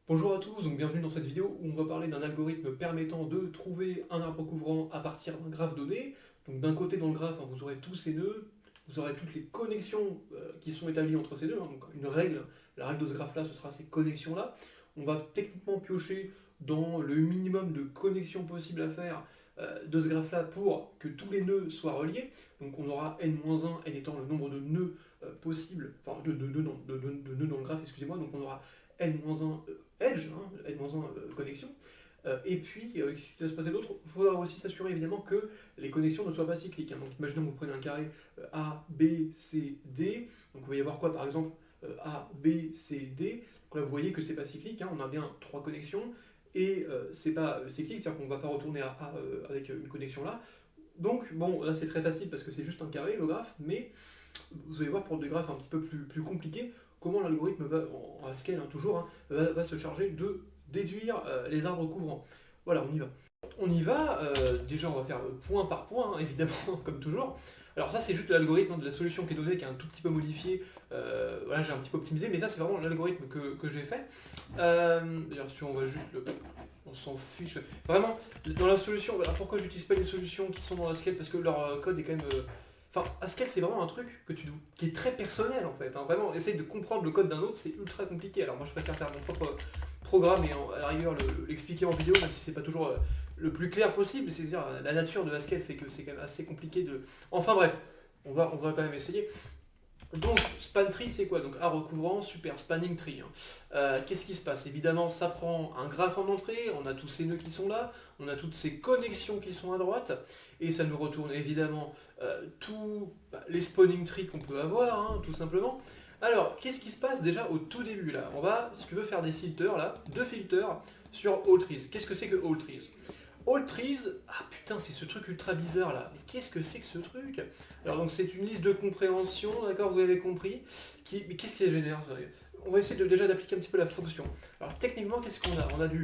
Bonjour à tous, donc bienvenue dans cette vidéo où on va parler d'un algorithme permettant de trouver un arbre couvrant à partir d'un graphe donné. Donc d'un côté dans le graphe, vous aurez tous ces nœuds, vous aurez toutes les connexions qui sont établies entre ces nœuds. Donc une règle, la règle de ce graphe-là, ce sera ces connexions-là. On va techniquement piocher dans le minimum de connexions possibles à faire de ce graphe-là pour que tous les nœuds soient reliés. Donc on aura n-1, n étant le nombre de nœuds possibles, enfin de nœuds dans le graphe, excusez-moi. Donc on aura n-1 edge, n-1 connexion. Et puis, qu'est-ce qui va se passer d'autre? Il faudra aussi s'assurer évidemment que les connexions ne soient pas cycliques. Donc imaginons que vous prenez un carré A, B, C, D. Donc vous va y avoir quoi par exemple A, B, C, D. Donc là vous voyez que c'est pas cyclique, on a bien trois connexions. Et c'est pas cyclique, c'est-à-dire qu'on ne va pas retourner à A avec une connexion là. Donc bon, là c'est très facile parce que c'est juste un carré le graphe, mais vous allez voir pour des graphes un petit peu plus compliqués, comment l'algorithme va, en Haskell toujours, va se charger de déduire les arbres couvrants. Voilà, on y va. On y va, déjà on va faire point par point, évidemment, comme toujours. Alors ça c'est juste l'algorithme de la solution qui est donnée, qui est un tout petit peu modifié, voilà j'ai un petit peu optimisé, mais ça c'est vraiment l'algorithme que j'ai fait. D'ailleurs si on va juste on s'en fiche. Vraiment, dans la solution, voilà, pourquoi j'utilise pas les solutions qui sont dans Haskell? Parce que leur code est quand même... Enfin, Haskell, c'est vraiment un truc qui est très personnel en fait. Vraiment, essayer de comprendre le code d'un autre, c'est ultra compliqué. Alors moi, je préfère faire mon propre programme et à la rigueur l'expliquer en vidéo, même si c'est pas toujours le plus clair possible. C'est-à-dire, la nature de Haskell fait que c'est quand même assez compliqué de. Enfin bref, on va quand même essayer. Donc, span tree, c'est quoi? Donc, arbre couvrant, super spanning tree. Qu'est-ce qui se passe? Évidemment, ça prend un graphe en entrée, on a tous ces nœuds qui sont là, on a toutes ces connexions qui sont à droite, et ça nous retourne évidemment tous les spawning trees qu'on peut avoir, tout simplement. Alors, qu'est-ce qui se passe déjà au tout début là? On va, si tu veux, faire des filters là, deux filters sur all trees. Qu'est-ce que c'est que all trees? All trees, ah putain, c'est ce truc ultra bizarre là. Mais qu'est-ce que c'est que ce truc? Alors donc c'est une liste de compréhension, d'accord, vous avez compris. Mais qu'est-ce qui génère? On va essayer déjà d'appliquer un petit peu la fonction. Alors techniquement, qu'est-ce qu'on a? On a du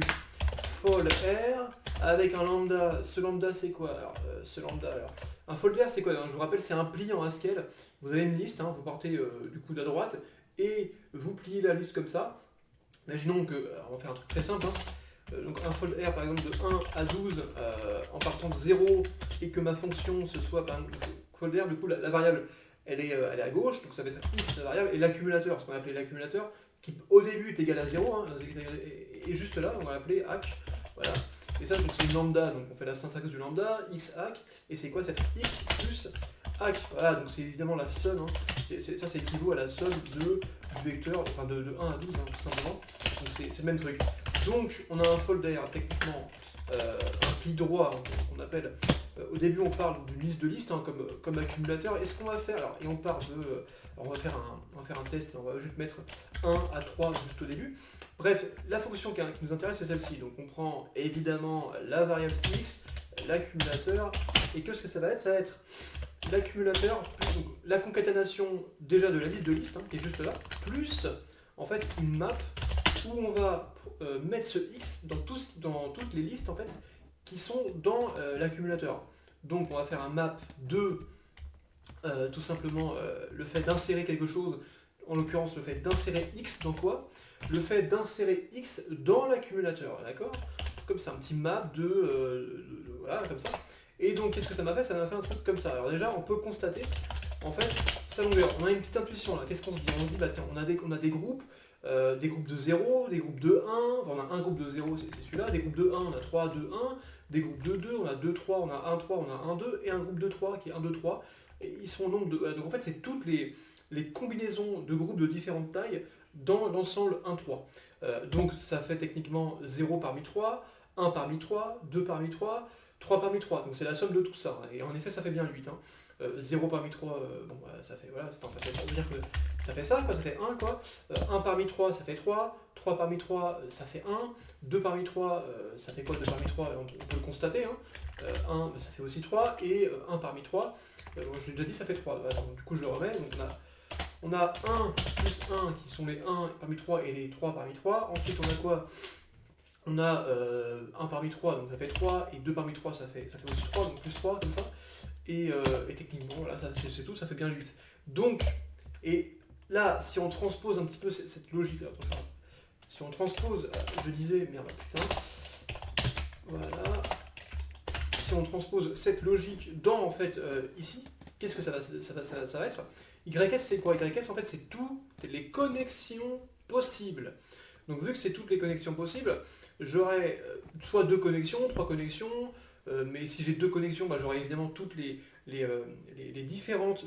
fold R avec un lambda. Ce lambda c'est quoi? Alors, ce lambda, alors, un fold R c'est quoi? Je vous rappelle, c'est un pli en Haskell. Vous avez une liste, vous partez du coup d'à droite et vous pliez la liste comme ça. Imaginons que, alors, on va faire un truc très simple. Donc un fold R par exemple de 1 à 12 en partant de 0 et que ma fonction ce soit par exemple fold R, du coup la variable elle est à gauche, donc ça va être x la variable, et l'accumulateur, ce qu'on va appeler l'accumulateur, qui au début est égal à 0, et juste là on va l'appeler hack, voilà. Et ça donc c'est une lambda, donc on fait la syntaxe du lambda, x hack, et c'est quoi cette x plus hack? Voilà, donc c'est évidemment la somme, ça c'est équivaut à la somme du vecteur, enfin de 1 à 12 tout simplement, donc c'est le même truc. Donc on a un folder techniquement, un pli droit qu'on appelle, au début on parle d'une liste de listes comme accumulateur, et ce qu'on va faire, alors, et on part de, alors on va faire un test, et on va juste mettre 1 à 3 juste au début. Bref, la fonction qui nous intéresse c'est celle-ci, donc on prend évidemment la variable x, l'accumulateur, et qu'est-ce que ça va être? Ça va être l'accumulateur, la concaténation déjà de la liste de listes, qui est juste là, plus en fait une map où on va mettre ce x dans toutes les listes en fait qui sont dans l'accumulateur. Donc on va faire un map de tout simplement le fait d'insérer quelque chose, en l'occurrence le fait d'insérer x dans quoi? Le fait d'insérer x dans l'accumulateur, d'accord? Comme ça, un petit map voilà, comme ça. Et donc qu'est-ce que ça m'a fait? Ça m'a fait un truc comme ça. Alors déjà on peut constater en fait sa longueur. On a une petite intuition là. Qu'est-ce qu'on se dit? On se dit bah tiens, on a des groupes. Des groupes de 0, des groupes de 1, enfin, on a un groupe de 0, c'est celui-là, des groupes de 1, on a 3, 2, 1, des groupes de 2, on a 2, 3, on a 1, 3, on a 1, 2, et un groupe de 3 qui est 1, 2, 3, et ils sont au nombre de... Donc en fait, c'est toutes les combinaisons de groupes de différentes tailles dans l'ensemble 1, 3. Donc ça fait techniquement 0 parmi 3, 1 parmi 3, 2 parmi 3, 3 parmi 3, donc c'est la somme de tout ça, et en effet ça fait bien 8. 0 parmi 3, bon, ça fait, voilà, ça fait ça, veut dire que ça fait ça, quoi, ça fait 1, quoi. 1 parmi 3, ça fait 3, 3 parmi 3, ça fait 1, 2 parmi 3, ça fait quoi 2 parmi 3, on peut le constater, 1, ça fait aussi 3, et 1 parmi 3, je l'ai déjà dit, ça fait 3. Attends, du coup, je le remets, donc on a 1 plus 1 qui sont les 1 parmi 3 et les 3 parmi 3, ensuite on a quoi? On a 1 parmi 3, donc ça fait 3, et 2 parmi 3, ça fait aussi 3, donc plus 3, comme ça. Et techniquement, voilà, c'est tout, ça fait bien 8. Donc, et là, si on transpose un petit peu cette logique-là, si on transpose, je disais, merde, putain, voilà, si on transpose cette logique dans, en fait, ici, qu'est-ce que ça va être? YS, c'est quoi? YS, en fait, c'est toutes les connexions possibles. Donc, vu que c'est toutes les connexions possibles, j'aurai soit deux connexions, trois connexions, mais si j'ai deux connexions, bah, j'aurai évidemment toutes les différentes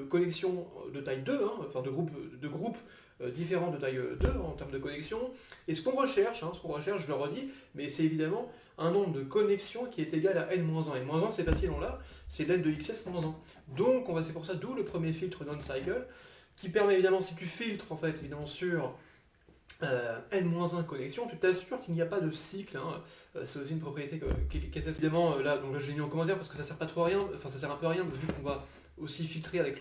connexions de taille 2, hein, enfin de groupes différents de taille 2 en termes de connexions. Et ce qu'on recherche, je le redis, mais c'est évidemment un nombre de connexions qui est égal à n-1. N-1, c'est facile, on l'a, c'est len de xs-1. Donc c'est pour ça, d'où le premier filtre non-cycle, qui permet évidemment, si tu filtres en fait, évidemment sur n-1 connexion, tu t'assures qu'il n'y a pas de cycle. Hein. C'est aussi une propriété qui est évidemment là, donc là j'ai mis en commentaire parce que ça sert pas trop à rien, enfin ça sert un peu à rien, vu qu'on va aussi filtrer avec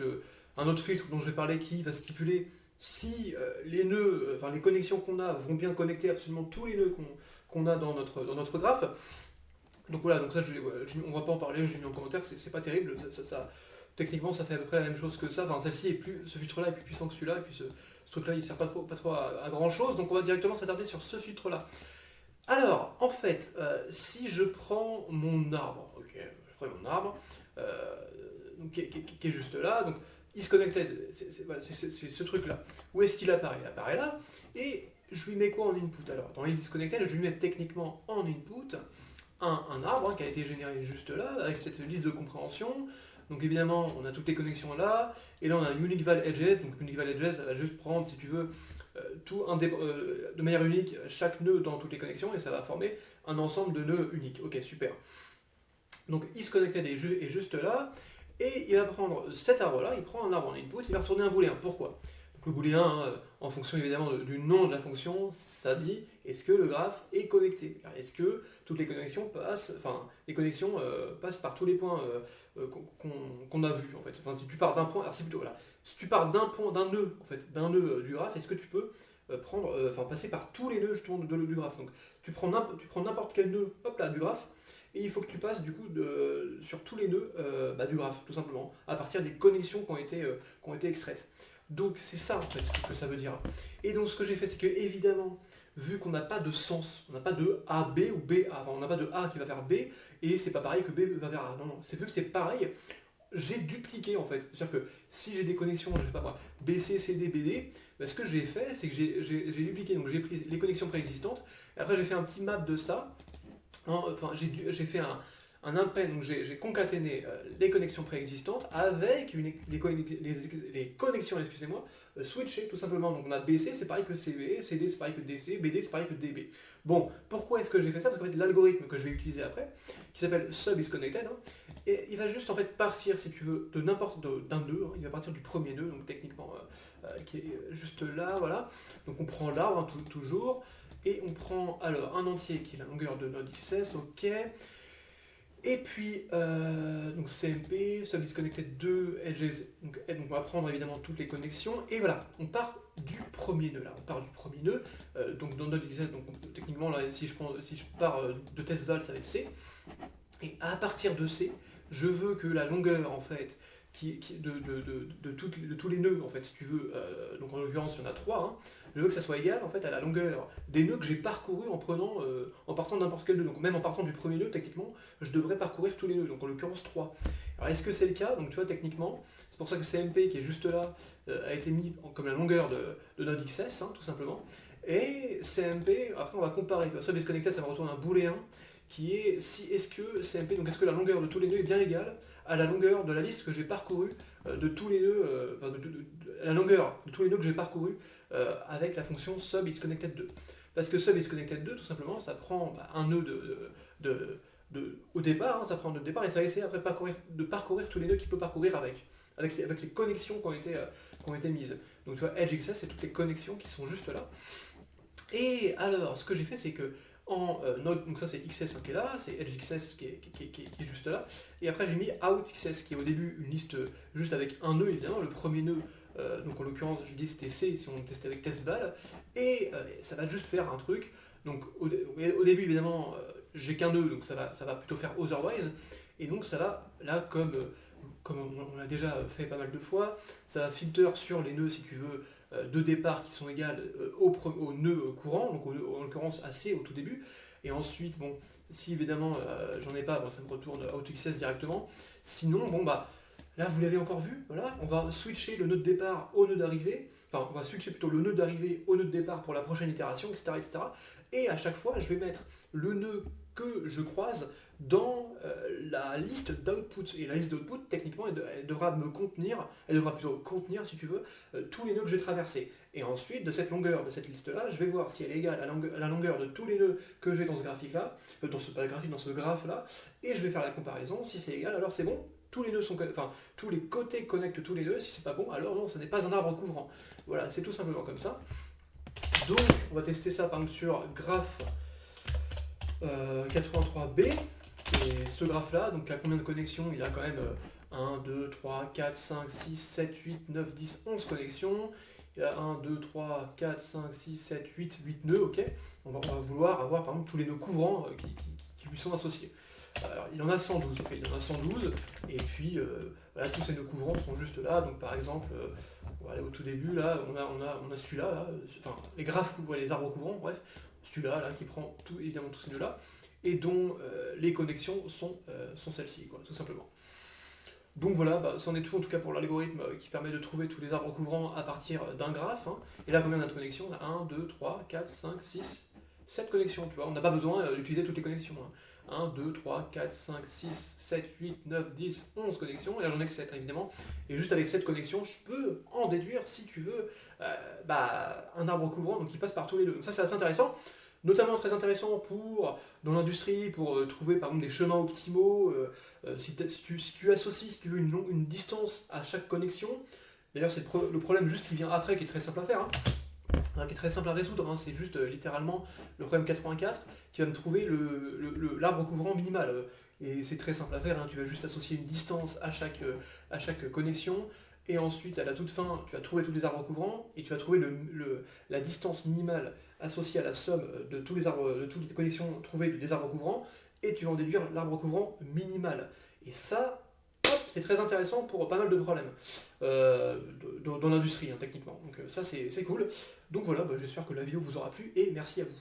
un autre filtre dont je vais parler qui va stipuler si les nœuds, enfin les connexions qu'on a vont bien connecter absolument tous les nœuds qu'on a dans notre graphe. Donc voilà, donc ça on va pas en parler, je l'ai mis en commentaire, c'est pas terrible, techniquement ça fait à peu près la même chose que ça, enfin ce filtre là est plus puissant que celui-là, et puis ce truc-là, il ne sert pas trop à grand-chose, donc on va directement s'attarder sur ce filtre-là. Alors, en fait, si je prends mon arbre, donc, qui est juste là, donc isConnected, c'est ce truc-là. Où est-ce qu'il apparaît? Il apparaît là, et je lui mets quoi en input? Alors, dans isConnected, je lui mets techniquement en input un arbre qui a été généré juste là, avec cette liste de compréhension. Donc évidemment, on a toutes les connexions là, et là on a unique val edges, donc unique val edges, ça va juste prendre, si tu veux, de manière unique chaque nœud dans toutes les connexions, et ça va former un ensemble de nœuds uniques. Ok, super. Donc isConnected est juste là, et il va prendre cet arbre-là, il prend un arbre en input, il va retourner un booléen. Pourquoi? Le booléen, hein, en fonction évidemment du nom de la fonction, ça dit est-ce que le graphe est connecté? Est-ce que toutes les connexions passent, passent par tous les points qu'on a vus en fait. Enfin, si tu pars d'un point, alors c'est plutôt voilà. Si tu pars d'un point, d'un nœud du graphe, est-ce que tu peux passer par tous les nœuds justement du graphe? Donc tu prends n'importe quel nœud, hop là, du graphe. Et il faut que tu passes du coup sur tous les nœuds du graphe, tout simplement, à partir des connexions qui ont été extraites. Donc c'est ça en fait que ça veut dire. Et donc ce que j'ai fait, c'est que évidemment, vu qu'on n'a pas de sens, on n'a pas de AB ou BA, enfin on n'a pas de A qui va vers B, et c'est pas pareil que B va vers A. Non, c'est vu que c'est pareil, j'ai dupliqué en fait. C'est-à-dire que si j'ai des connexions, je sais pas moi, BC, CD, BD, ce que j'ai fait, c'est que j'ai dupliqué, donc j'ai pris les connexions préexistantes, et après j'ai fait un petit map de ça. J'ai fait un append, donc j'ai concaténé les connexions préexistantes avec les connexions, excusez-moi, switchées tout simplement. Donc on a BC, c'est pareil que CB, CD c'est pareil que DC, BD c'est pareil que DB. Bon, pourquoi est-ce que j'ai fait ça? Parce qu'en fait l'algorithme que je vais utiliser après, qui s'appelle SubIsConnected, et il va juste en fait partir, si tu veux, d'un nœud, il va partir du premier nœud, donc techniquement qui est juste là, voilà. Donc on prend l'arbre toujours, et on prend alors un entier qui est la longueur de node XS, ok. Et puis, donc CMP, SubIsConnected 2, Edges, donc on va prendre évidemment toutes les connexions, et voilà, on part du premier nœud, là, on part du premier nœud, donc dans node XS, donc techniquement, là, si je pars de testval, ça va être C, et à partir de C, je veux que la longueur, en fait, de tous les nœuds, en fait, si tu veux, donc en l'occurrence, il y en a 3, hein, je veux que ça soit égal, en fait, à la longueur des nœuds que j'ai parcourus en partant de n'importe quel nœud. Donc même en partant du premier nœud, techniquement, je devrais parcourir tous les nœuds, donc en l'occurrence 3. Alors est-ce que c'est le cas? Donc tu vois, techniquement, c'est pour ça que CMP, qui est juste là, a été mis comme la longueur de node XS, hein, tout simplement. Et CMP, après on va comparer, SubIsConnected, ça va retourner un booléen, qui est est-ce que CMP, donc est-ce que la longueur de tous les nœuds est bien égale à la longueur de la liste que j'ai parcourue de tous les nœuds, la longueur de tous les nœuds que j'ai parcourus avec la fonction SubIsConnected2. Parce que SubIsConnected2, tout simplement, ça prend un nœud au départ, hein, ça prend un nœud de départ, et ça va essayer après de parcourir tous les nœuds qu'il peut parcourir avec les connexions qui ont été mises. Donc tu vois, EdgeXS, c'est toutes les connexions qui sont juste là. Et alors, ce que j'ai fait, c'est que node, donc ça c'est XS qui est là, c'est EdgeXS qui est juste là, et après j'ai mis OutXS qui est au début une liste juste avec un nœud évidemment, le premier nœud, donc en l'occurrence je dis c'était C si on testait avec testval, et ça va juste faire un truc, donc au début évidemment j'ai qu'un nœud, donc ça va plutôt faire otherwise, et donc ça va là comme on l'a déjà fait pas mal de fois, ça va filter sur les nœuds si tu veux, de départ qui sont égales au nœud courant, donc en l'occurrence à C au tout début. Et ensuite, bon, si évidemment j'en ai pas, bon, ça me retourne AutoXS directement. Sinon, bon bah là vous l'avez encore vu, voilà, on va switcher le nœud de départ au nœud d'arrivée. Enfin, on va switcher plutôt le nœud d'arrivée au nœud de départ pour la prochaine itération, etc., etc. Et à chaque fois, je vais mettre le nœud que je croise dans la liste d'output. Et la liste d'output, techniquement, elle devra me contenir, elle devra plutôt contenir, si tu veux, tous les nœuds que j'ai traversés. Et ensuite, de cette longueur, de cette liste-là, je vais voir si elle est égale à la longueur de tous les nœuds que j'ai dans ce graphique-là, dans ce graphe-là, et je vais faire la comparaison. Si c'est égal, alors c'est bon. Tous les nœuds sont, enfin, tous les côtés connectent tous les nœuds. Si c'est pas bon, alors non, ce n'est pas un arbre couvrant. Voilà, c'est tout simplement comme ça. Donc, on va tester ça par exemple sur graphe 83B. Et ce graphe-là, donc à combien de connexions? Il a quand même 1, 2, 3, 4, 5, 6, 7, 8, 9, 10, 11 connexions. Il y a 1, 2, 3, 4, 5, 6, 7, 8 nœuds, ok. On va vouloir avoir par exemple tous les nœuds couvrants qui lui sont associés. Alors, il y en a 112, ok, il y en a 112, et puis voilà, tous ces nœuds couvrants sont juste là. Donc par exemple, on va aller au tout début, là, on a celui-là, là, enfin les graphes, les arbres couvrants, bref, celui-là là, qui prend évidemment tous ces nœuds-là, et dont les connexions sont celles-ci, quoi, tout simplement. Donc voilà, bah, c'en est tout en tout cas pour l'algorithme qui permet de trouver tous les arbres couvrants à partir d'un graphe. Hein. Et là, combien on a de connexions? On a 1, 2, 3, 4, 5, 6, 7 connexions, tu vois. On n'a pas besoin d'utiliser toutes les connexions. Hein. 1, 2, 3, 4, 5, 6, 7, 8, 9, 10, 11 connexions. Et là, j'en ai que 7, évidemment. Et juste avec cette connexion, je peux en déduire, si tu veux, un arbre couvrant donc, qui passe par tous les deux. Donc ça, c'est assez intéressant. Notamment très intéressant dans l'industrie, pour trouver par exemple des chemins optimaux, si tu associes, si tu veux, une distance à chaque connexion. D'ailleurs, c'est le problème juste qui vient après, qui est très simple à faire, hein, qui est très simple à résoudre. Hein, c'est juste littéralement le problème 84 qui va me trouver l'arbre couvrant minimal. Et c'est très simple à faire, hein, tu vas juste associer une distance à chaque connexion. Et ensuite, à la toute fin, tu vas trouver tous les arbres couvrants et tu vas trouver la distance minimale associée à la somme de toutes les connexions trouvées des arbres couvrants, et tu vas en déduire l'arbre couvrant minimal. Et ça, c'est très intéressant pour pas mal de problèmes dans l'industrie, hein, techniquement. Donc ça, c'est cool. Donc voilà, j'espère que la vidéo vous aura plu, et merci à vous.